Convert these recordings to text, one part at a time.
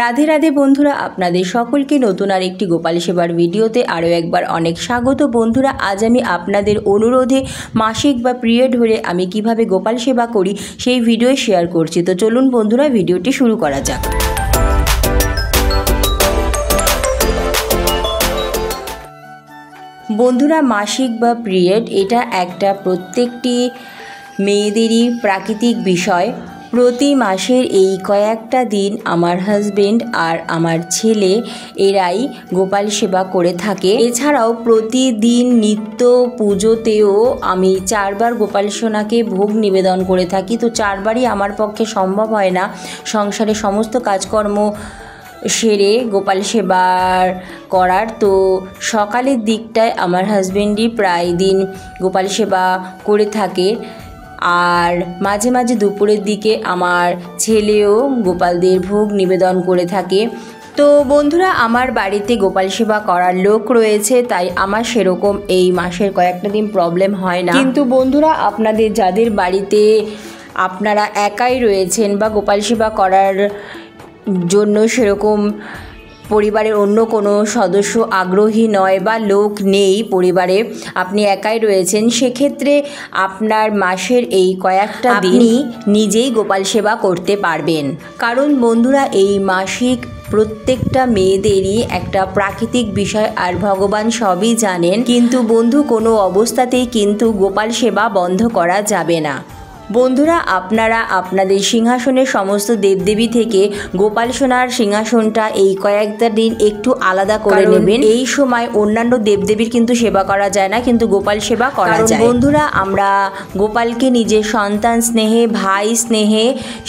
রাধে রাধে বন্ধুরা, আপনাদের সকলকে নতুন আর একটি গোপাল সেবার ভিডিওতে আরও একবার অনেক স্বাগত। বন্ধুরা, আজ আমি আপনাদের অনুরোধে মাসিক বা পিরিয়ড হলে আমি কিভাবে গোপাল সেবা করি সেই ভিডিও শেয়ার করছি। তো চলুন বন্ধুরা, ভিডিওটি শুরু করা যাক। বন্ধুরা, মাসিক বা পিরিয়ড এটা একটা প্রত্যেকটি মেয়েদেরই প্রাকৃতিক বিষয়। প্রতি মাসের এই কয়েকটা দিন আমার হাজবেন্ড আর আমার ছেলে এরাই গোপাল সেবা করে থাকে। এছাড়াও প্রতিদিন নিত্য পুজোতেও আমি 4 বার গোপাল সোনাকে ভোগ নিবেদন করে থাকি। তো 4 বারই আমার পক্ষে সম্ভব হয় না সংসারে সমস্ত কাজকর্ম সেরে গোপাল সেবার করার। তো সকালের দিকটায় আমার হাজবেন্ডই প্রায় দিন গোপাল সেবা করে থাকে, আর মাঝে মাঝে দুপুরের দিকে আমার ছেলেও গোপালদের ভোগ নিবেদন করে থাকে। তো বন্ধুরা, আমার বাড়িতে গোপাল সেবা করার লোক রয়েছে, তাই আমার সেরকম এই মাসের কয়েকটা দিন প্রবলেম হয় না। কিন্তু বন্ধুরা, আপনাদের যাদের বাড়িতে আপনারা একাই রয়েছেন বা গোপাল সেবা করার জন্য সেরকম পরিবারের অন্য কোনো সদস্য আগ্রহী নয় বা লোক নেই পরিবারে, আপনি একাই রয়েছেন, সেক্ষেত্রে আপনার মাসের এই কয়েকটা দিন নিজেই গোপাল সেবা করতে পারবেন। কারণ বন্ধুরা, এই মাসিক প্রত্যেকটা মেয়েদেরই একটা প্রাকৃতিক বিষয়, আর ভগবান সবই জানেন। কিন্তু বন্ধু, কোনো অবস্থাতেই কিন্তু গোপাল সেবা বন্ধ করা যাবে না। বন্ধুরা, আপনারা আপনাদের সিংহাসনের সমস্ত দেবদেবী থেকে গোপাল সোনার সিংহাসনটা এই কয়েকটা দিন একটু আলাদা করে নেবেন। এই সময় অন্যান্য দেবদেবীর কিন্তু সেবা করা যায় না, কিন্তু গোপাল সেবা করা যায়। বন্ধুরা, আমরা গোপালকে নিজের সন্তান স্নেহে, ভাই স্নেহে,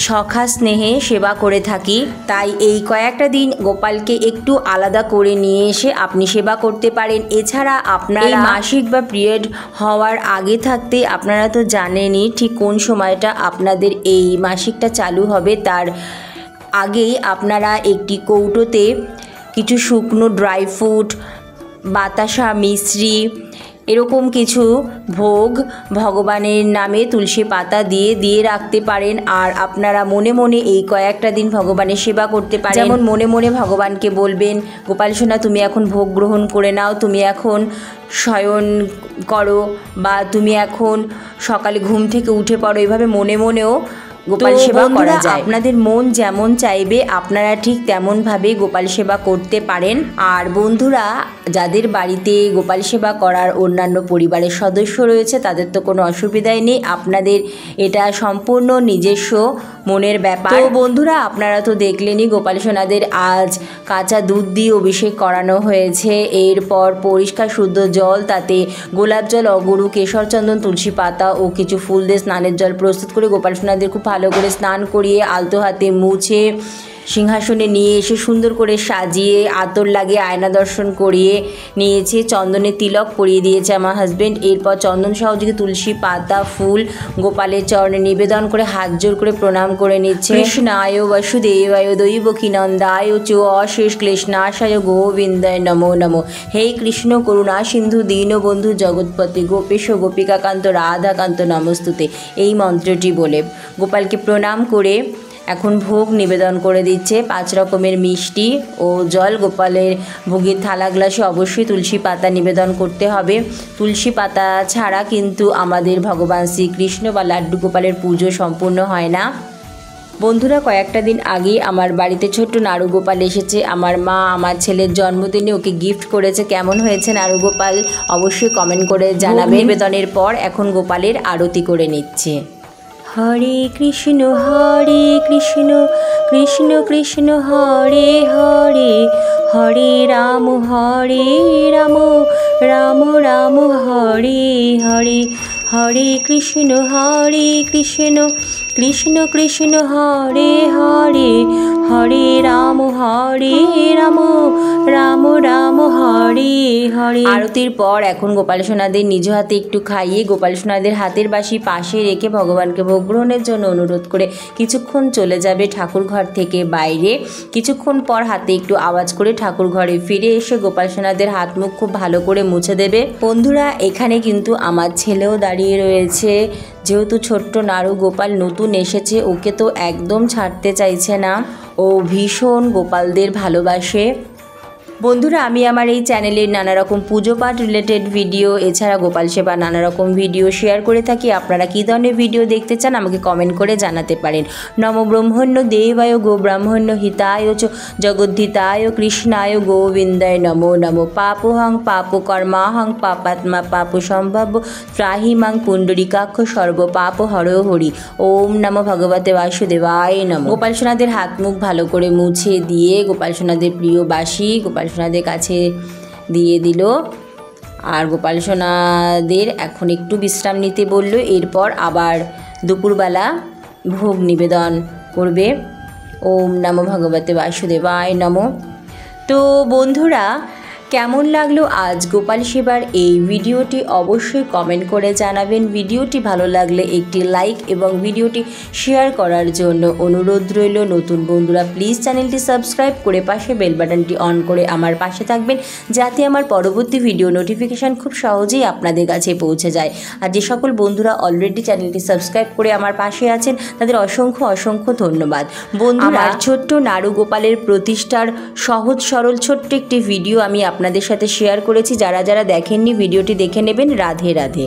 সখা স্নেহে সেবা করে থাকি। তাই এই কয়েকটা দিন গোপালকে একটু আলাদা করে নিয়ে এসে আপনি সেবা করতে পারেন। এছাড়া আপনারা মাসিক বা পিরিয়ড হওয়ার আগে থাকতে আপনারা তো জানেনই ঠিক কোন সময়টা আপনাদের এই মাসিকটা চালু হবে, তার আগেই আপনারা একটি কৌটোতে কিছু শুকনো ড্রাই ফ্রুট, বাতাসা, মিশ্রি, এরকম কিছু ভোগ ভগবানের নামে তুলসী পাতা দিয়ে রাখতে পারেন। আর আপনারা মনে মনে এই কয়েকটা দিন ভগবানের সেবা করতে পারেন। যেমন মনে মনে ভগবানকে বলবেন, গোপাল সোনা তুমি এখন ভোগ গ্রহণ করে নাও, তুমি এখন শয়ন করো, বা তুমি এখন সকালে ঘুম থেকে উঠে পড়ো। এভাবে মনে মনেও গোপাল সেবা করা যায়। আপনাদের মন যেমন চাইবে আপনারা ঠিক তেমনভাবে গোপাল সেবা করতে পারেন। আর বন্ধুরা, যাদের বাড়িতে গোপাল সেবা করার অন্যান্য পরিবারের সদস্য রয়েছে তাদের তো কোনো অসুবিধাই নেই, আপনাদের এটা সম্পূর্ণ নিজস্ব মনের ব্যাপার। তো বন্ধুরা, আপনারা তো দেখলেনই গোপাল সোনাদের আজ কাঁচা দুধ দিয়ে অভিষেক করানো হয়েছে। এরপর পরিষ্কার শুদ্ধ জল, তাতে গোলাপ জল, অগুরু, কেশর, চন্দন, তুলসী পাতা ও কিছু ফুল দিয়ে স্নানের জল প্রস্তুত করে গোপাল সোনাদের খুব ভালো করে স্নান করিয়ে আলতো হাতে মুছে সিংহাসনে নিয়ে এসে সুন্দর করে সাজিয়ে আতর লাগিয়ে আয়না দর্শন করিয়ে নিয়েছে। চন্দনের তিলক পরিয়ে দিয়েছে আমার হাজবেন্ড। এরপর চন্দন সহযোগে তুলসী পাতা, ফুল গোপালের চরণে নিবেদন করে হাত জোর করে প্রণাম করে নিচ্ছে। কৃষ্ণায় বসুদেবায় দৈবকী নন্দায় চ অশেষ ক্লেশনাশায় গোবিন্দায় নমো নমো। হে কৃষ্ণ করুণা সিন্ধু দীনবন্ধু জগৎপতি গোপেশ গোপিকাকান্ত রাধাকান্ত নমস্তুতে, এই মন্ত্রটি বলে গোপালকে প্রণাম করে এখন ভোগ নিবেদন করে দিচ্ছে। 5 রকমের মিষ্টি ও জল। গোপালের ভোগের থালা গ্লাসে অবশ্যই তুলসী পাতা নিবেদন করতে হবে। তুলসী পাতা ছাড়া কিন্তু আমাদের ভগবান শ্রীকৃষ্ণ বা লাড্ডু গোপালের পুজো সম্পূর্ণ হয় না। বন্ধুরা, কয়েকটা দিন আগেই আমার বাড়িতে ছোট্ট নাড়ু গোপাল এসেছে। আমার মা আমার ছেলের জন্মদিনে ওকে গিফট করেছে। কেমন হয়েছে নাড়ু গোপাল অবশ্যই কমেন্ট করে জানাবে। নিবেদনের পর এখন গোপালের আরতি করে নিচ্ছে। হরে কৃষ্ণ কৃষ্ণ কৃষ্ণ হরে হরে, হরে রাম রাম রাম হরে হরে, হরে কৃষ্ণ কৃষ্ণ কৃষ্ণ হরে হরে, হরে রাম রাম রাম হরে হরে। আরতির পর এখন গোপাল সোনাদের নিজ হাতে একটু খাইয়ে গোপাল সোনাদের হাতের বাঁশি পাশে রেখে ভগবানকে ভোগ গ্রহণের জন্য অনুরোধ করে কিছুক্ষণ চলে যাবে ঠাকুর ঘর থেকে বাইরে। কিছুক্ষণ পর হাতে একটু আওয়াজ করে ঠাকুর ঘরে ফিরে এসে গোপাল সোনাদের হাত মুখ খুব ভালো করে মুছে দেবে। বন্ধুরা, এখানে কিন্তু আমার ছেলেও দাঁড়িয়ে রয়েছে। যেহেতু ছোট্ট নাড়ু গোপাল নতুন এসেছে, ওকে তো একদম ছাড়তে চাইছে না। ও ভীষণ গোপালদের ভালোবাসে। বন্ধুরা, আমি আমার এই চ্যানেলে নানা রকম পুজো পাঠ রিলেটেড ভিডিও এছাড়া গোপাল সেবা নানা রকম ভিডিও শেয়ার করে থাকি। আপনারা কী ধরনের ভিডিও দেখতে চান আমাকে কমেন্ট করে জানাতে পারেন। নম ব্রহ্মণ্য দেবায় গো ব্রাহ্মণ্য হিতায় চ জগদ্ধিতায় কৃষ্ণায় গোবিন্দায় নমো নমো। পাপহং পাপকর্মাহং পাপাত্মা পাপ সম্ভাব্য ত্রাহিমাং পুণ্ডরিকাক্ষ সর্ব পাপ হর হরি। ওম নমো ভগবতে বাসুদেবায় নমো। গোপাল সোনাদের হাত মুখ ভালো করে মুছে দিয়ে গোপাল সোনাদের প্রিয় বাসি গোপাল সোনাদের কাছে দিয়ে দিল। আর গোপাল সোনাদের এখন একটু বিশ্রাম নিতে বলল। এরপর আবার দুপুরবেলা ভোগ নিবেদন করবে। ওম নমো ভগবতে বাসুদেবায় নমো। তো বন্ধুরা, কেমন লাগলো আজ গোপাল সেবার এই ভিডিওটি অবশ্যই কমেন্ট করে জানাবেন। ভিডিওটি ভালো লাগলে একটি লাইক এবং ভিডিওটি শেয়ার করার জন্য অনুরোধ রইল। নতুন বন্ধুরা প্লিজ চ্যানেলটি সাবস্ক্রাইব করে পাশে বেল বাটনটি অন করে আমার পাশে থাকবেন, যাতে আমার পরবর্তী ভিডিও নোটিফিকেশান খুব সহজেই আপনাদের কাছে পৌঁছে যায়। আর যে সকল বন্ধুরা অলরেডি চ্যানেলটি সাবস্ক্রাইব করে আমার পাশে আছেন তাদের অসংখ্য অসংখ্য ধন্যবাদ। বন্ধুরা, আমার ছোট্ট নাড়ু গোপালের প্রতিষ্ঠার সহজ সরল ছোট্ট একটি ভিডিও আমি আপনাদের সাথে শেয়ার করেছি। যারা যারা দেখেননি ভিডিওটি দেখে নেবেন। রাধে রাধে।